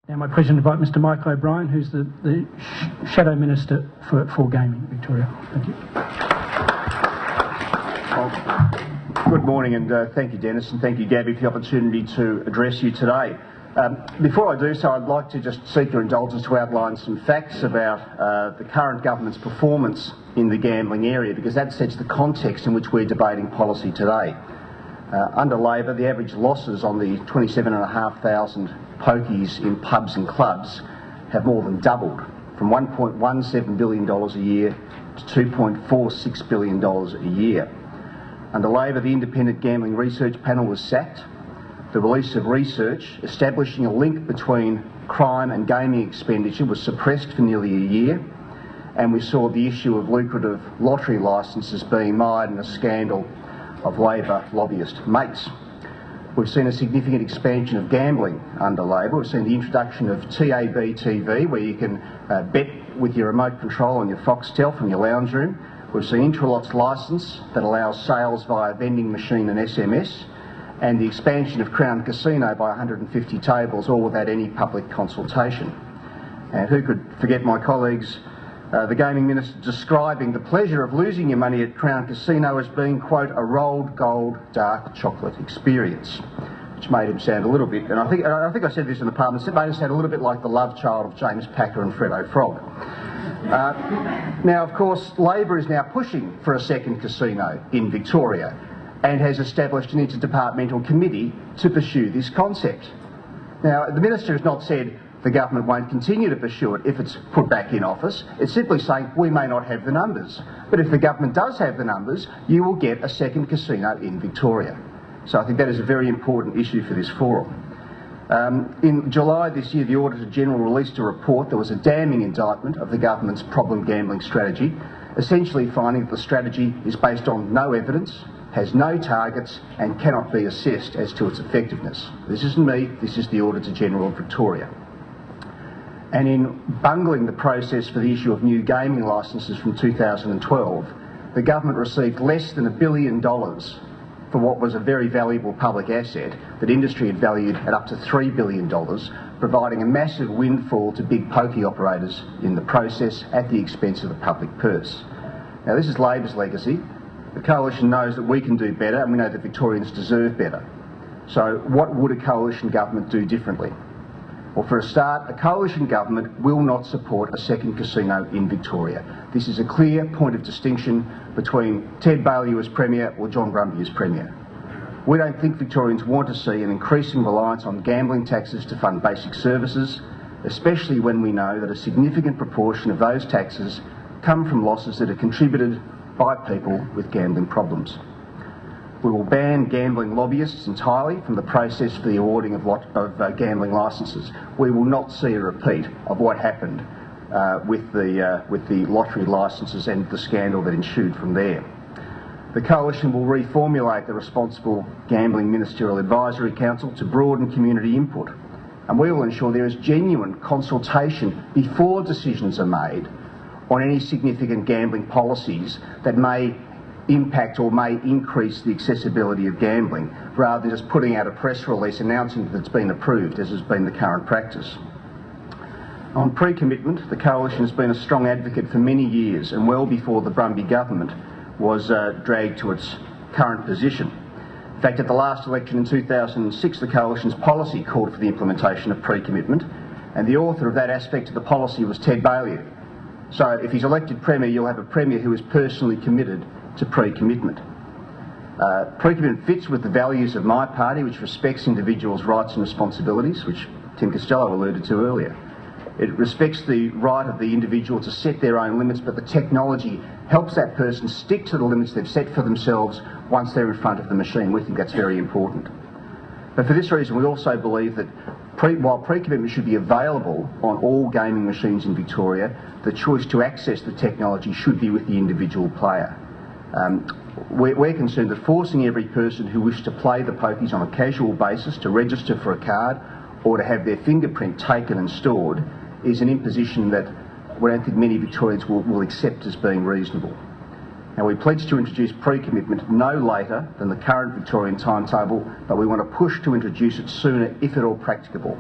Now my pleasure to invite Mr Michael O'Brien, who's the Shadow Minister for Gaming, Victoria. Thank you. Well, good morning, and thank you, Dennis, and thank you, Gabby, for the opportunity to address you today. Before I do so, I'd like to just seek your indulgence to outline some facts about the current government's performance in the gambling area, because that sets the context in which we're debating policy today. Under Labor, the average losses on the 27,500 pokies in pubs and clubs have more than doubled, from $1.17 billion a year to $2.46 billion a year. Under Labor, the Independent Gambling Research Panel was sacked. The release of research establishing a link between crime and gaming expenditure was suppressed for nearly a year, and we saw the issue of lucrative lottery licences being mired in a scandal of Labor lobbyist mates. We've seen a significant expansion of gambling under Labor. We've seen the introduction of TAB TV, where you can bet with your remote control on your Foxtel from your lounge room. We've seen Intralot's licence that allows sales via vending machine and SMS, and the expansion of Crown Casino by 150 tables, all without any public consultation. And who could forget my colleagues, the Gaming Minister, describing the pleasure of losing your money at Crown Casino as being, quote, a rolled gold dark chocolate experience, which made him sound a little bit, and I think I said this in the Parliament, it made him sound a little bit like the love child of James Packer and Freddo Frog. Now, of course, Labor is now pushing for a second casino in Victoria and has established an interdepartmental committee to pursue this concept. Now, the Minister has not said the government won't continue to pursue it if it's put back in office. It's simply saying we may not have the numbers. But if the government does have the numbers, you will get a second casino in Victoria. So I think that is a very important issue for this forum. In July this year, the Auditor-General released a report that was a damning indictment of the government's problem gambling strategy, essentially finding that the strategy is based on no evidence, has no targets, and cannot be assessed as to its effectiveness. This isn't me, this is the Auditor-General of Victoria. And in bungling the process for the issue of new gaming licences from 2012, the government received less than $1 billion for what was a very valuable public asset that industry had valued at up to $3 billion, providing a massive windfall to big pokie operators in the process at the expense of the public purse. Now, this is Labor's legacy. The Coalition knows that we can do better, and we know that Victorians deserve better. So what would a Coalition government do differently? Well, for a start, a Coalition government will not support a second casino in Victoria. This is a clear point of distinction between Ted Baillieu as Premier or John Brumby as Premier. We don't think Victorians want to see an increasing reliance on gambling taxes to fund basic services, especially when we know that a significant proportion of those taxes come from losses that are contributed by people with gambling problems. We will ban gambling lobbyists entirely from the process for the awarding of gambling licences. We will not see a repeat of what happened with the lottery licences and the scandal that ensued from there. The Coalition will reformulate the Responsible Gambling Ministerial Advisory Council to broaden community input, and we will ensure there is genuine consultation before decisions are made on any significant gambling policies that may impact or may increase the accessibility of gambling, rather than just putting out a press release announcing that it's been approved, as has been the current practice. On pre-commitment, the Coalition has been a strong advocate for many years, and well before the Brumby government was dragged to its current position. In fact, at the last election in 2006, the Coalition's policy called for the implementation of pre-commitment, and the author of that aspect of the policy was Ted Baillieu. So if he's elected Premier, you'll have a Premier who is personally committed to pre-commitment. Pre-commitment fits with the values of my party, which respects individuals' rights and responsibilities, which Tim Costello alluded to earlier. It respects the right of the individual to set their own limits, but the technology helps that person stick to the limits they've set for themselves once they're in front of the machine. We think that's very important. But for this reason, we also believe that while pre-commitment should be available on all gaming machines in Victoria, the choice to access the technology should be with the individual player. We're concerned that forcing every person who wishes to play the pokies on a casual basis to register for a card or to have their fingerprint taken and stored is an imposition that we don't think many Victorians will accept as being reasonable. Now, we pledge to introduce pre-commitment no later than the current Victorian timetable, but we want to push to introduce it sooner if at all practicable.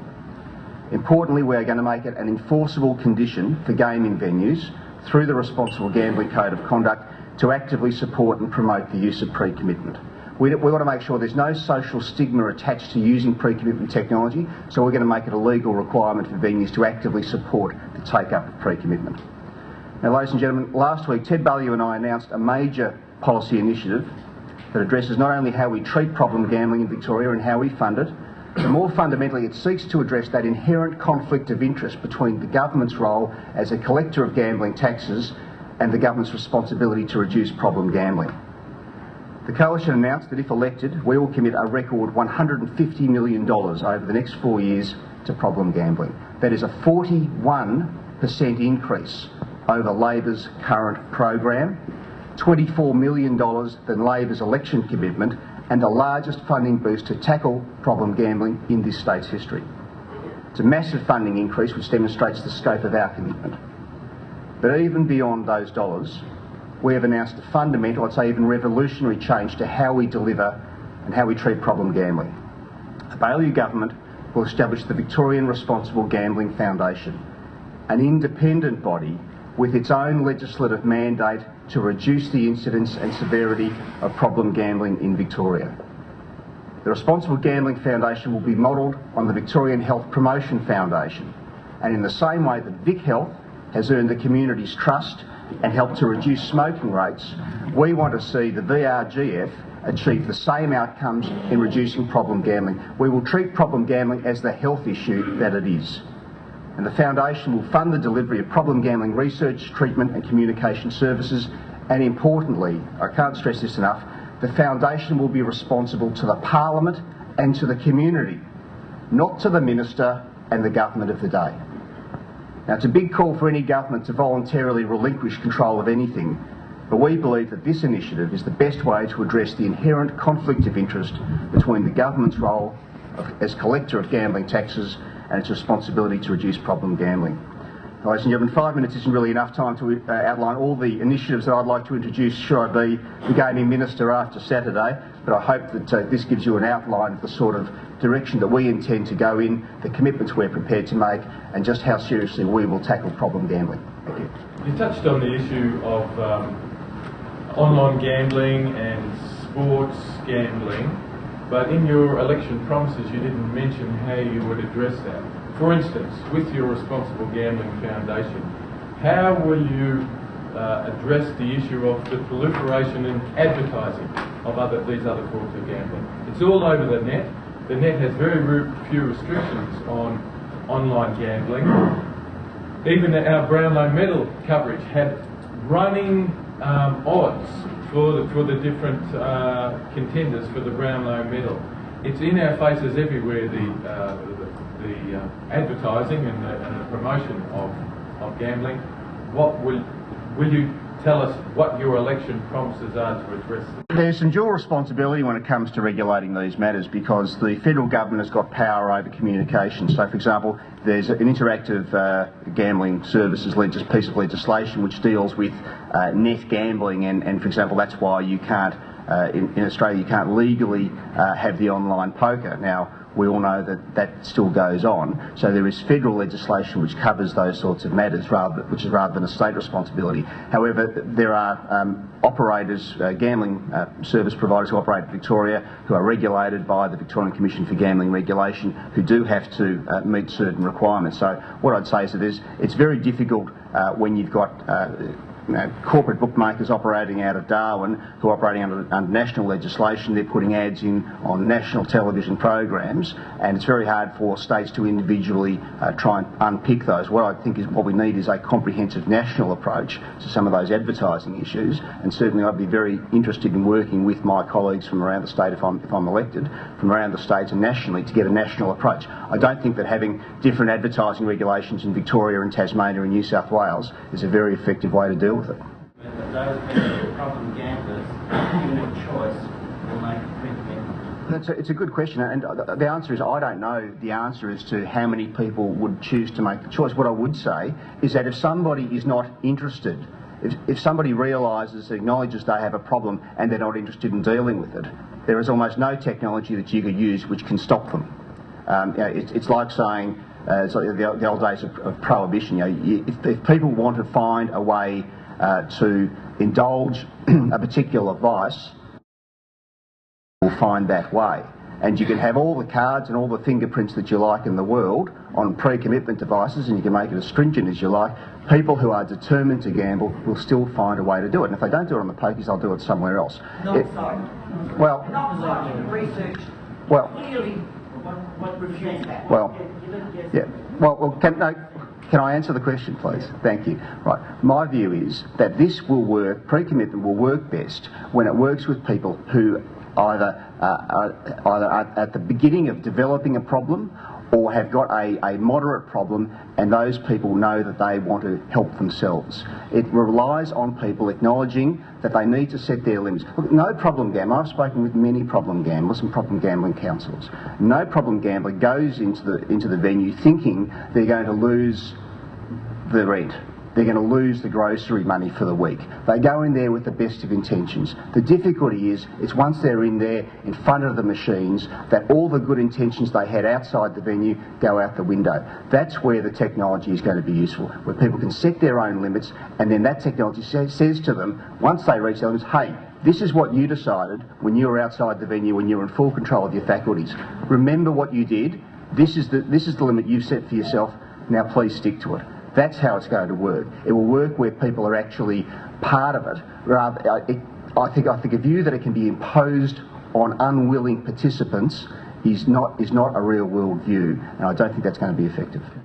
Importantly, we are going to make it an enforceable condition for gaming venues through the Responsible Gambling Code of Conduct to actively support and promote the use of pre-commitment. We want to make sure there's no social stigma attached to using pre-commitment technology, so we're going to make it a legal requirement for venues to actively support the take-up of pre-commitment. Now, ladies and gentlemen, last week Ted Baillieu and I announced a major policy initiative that addresses not only how we treat problem gambling in Victoria and how we fund it, but more fundamentally it seeks to address that inherent conflict of interest between the government's role as a collector of gambling taxes and the government's responsibility to reduce problem gambling. The Coalition announced that if elected, we will commit a record $150 million over the next 4 years to problem gambling. That is a 41% increase over Labor's current program, $24 million than Labor's election commitment, and the largest funding boost to tackle problem gambling in this state's history. It's a massive funding increase which demonstrates the scope of our commitment. But even beyond those dollars, we have announced a fundamental, I'd say even revolutionary change to how we deliver and how we treat problem gambling. The Baillieu government will establish the Victorian Responsible Gambling Foundation, an independent body with its own legislative mandate to reduce the incidence and severity of problem gambling in Victoria. The Responsible Gambling Foundation will be modelled on the Victorian Health Promotion Foundation, and in the same way that Vic Health has earned the community's trust and helped to reduce smoking rates, we want to see the VRGF achieve the same outcomes in reducing problem gambling. We will treat problem gambling as the health issue that it is. And the Foundation will fund the delivery of problem gambling research, treatment and communication services, and importantly, I can't stress this enough, the Foundation will be responsible to the Parliament and to the community, not to the Minister and the government of the day. Now, it's a big call for any government to voluntarily relinquish control of anything, but we believe that this initiative is the best way to address the inherent conflict of interest between the government's role as collector of gambling taxes and its responsibility to reduce problem gambling. Ladies and gentlemen, 5 minutes isn't really enough time to outline all the initiatives that I'd like to introduce should I be the Gaming Minister after Saturday, but I hope that this gives you an outline of the sort of direction that we intend to go in, the commitments we're prepared to make, and just how seriously we will tackle problem gambling. Thank you. You touched on the issue of online gambling and sports gambling, but in your election promises you didn't mention how you would address that. For instance, with your Responsible Gambling Foundation, how will you address the issue of the proliferation and advertising of these other forms of gambling? It's all over the net. The net has very few restrictions on online gambling. Even our Brownlow medal coverage had running odds for the different contenders for the Brownlow medal. It's in our faces everywhere, the advertising and the promotion of gambling. What will you tell us what your election promises are to address them? There's some dual responsibility when it comes to regulating these matters because the federal government has got power over communication. So, for example, there's an interactive gambling services piece of legislation which deals with net gambling, and for example, that's why you can't, in Australia, you can't legally have the online poker. Now, we all know that that still goes on. So there is federal legislation which covers those sorts of matters, which is rather than a state responsibility. However, there are operators, gambling service providers who operate in Victoria who are regulated by the Victorian Commission for Gambling Regulation who do have to meet certain requirements. So what I'd say is that it's very difficult when you've got corporate bookmakers operating out of Darwin who are operating under national legislation. They're putting ads in on national television programs, and it's very hard for states to individually try and unpick those. What I think is what we need is a comprehensive national approach to some of those advertising issues, and certainly I'd be very interested in working with my colleagues from around the state if I'm elected, from around the states and nationally to get a national approach. I don't think that having different advertising regulations in Victoria and Tasmania and New South Wales is a very effective way to deal with it. Those people, problem gamblers, given a choice, will make a pre-commitment. It's a good question, and the answer is I don't know the answer as to how many people would choose to make the choice. What I would say is that if somebody is not interested, if somebody realises, acknowledges they have a problem and they're not interested in dealing with it, there is almost no technology that you could use which can stop them. It's like saying It's like the old days of prohibition. If people want to find a way to indulge a particular vice, will find that way. And you can have all the cards and all the fingerprints that you like in the world on pre-commitment devices, and you can make it as stringent as you like. People who are determined to gamble will still find a way to do it. And if they don't do it on the pokies, they'll do it somewhere else. Well, research clearly what refutes that. Well, yeah. Well, can I answer the question, please? Thank you. Right. My view is that this will work, pre-commitment will work best when it works with people who either are at the beginning of developing a problem or have got a moderate problem, and those people know that they want to help themselves. It relies on people acknowledging that they need to set their limits. Look, no problem gambler, I've spoken with many problem gamblers and problem gambling counsellors. No problem gambler goes into the venue thinking they're going to lose the rent. They're going to lose the grocery money for the week. They go in there with the best of intentions. The difficulty is once they're in there in front of the machines that all the good intentions they had outside the venue go out the window. That's where the technology is going to be useful, where people can set their own limits, and then that technology says to them, once they reach their limits, hey, this is what you decided when you were outside the venue, when you were in full control of your faculties. Remember what you did. This is the limit you've set for yourself. Now please stick to it. That's how it's going to work. It will work where people are actually part of it. I think a view that it can be imposed on unwilling participants is not a real world view, and I don't think that's going to be effective.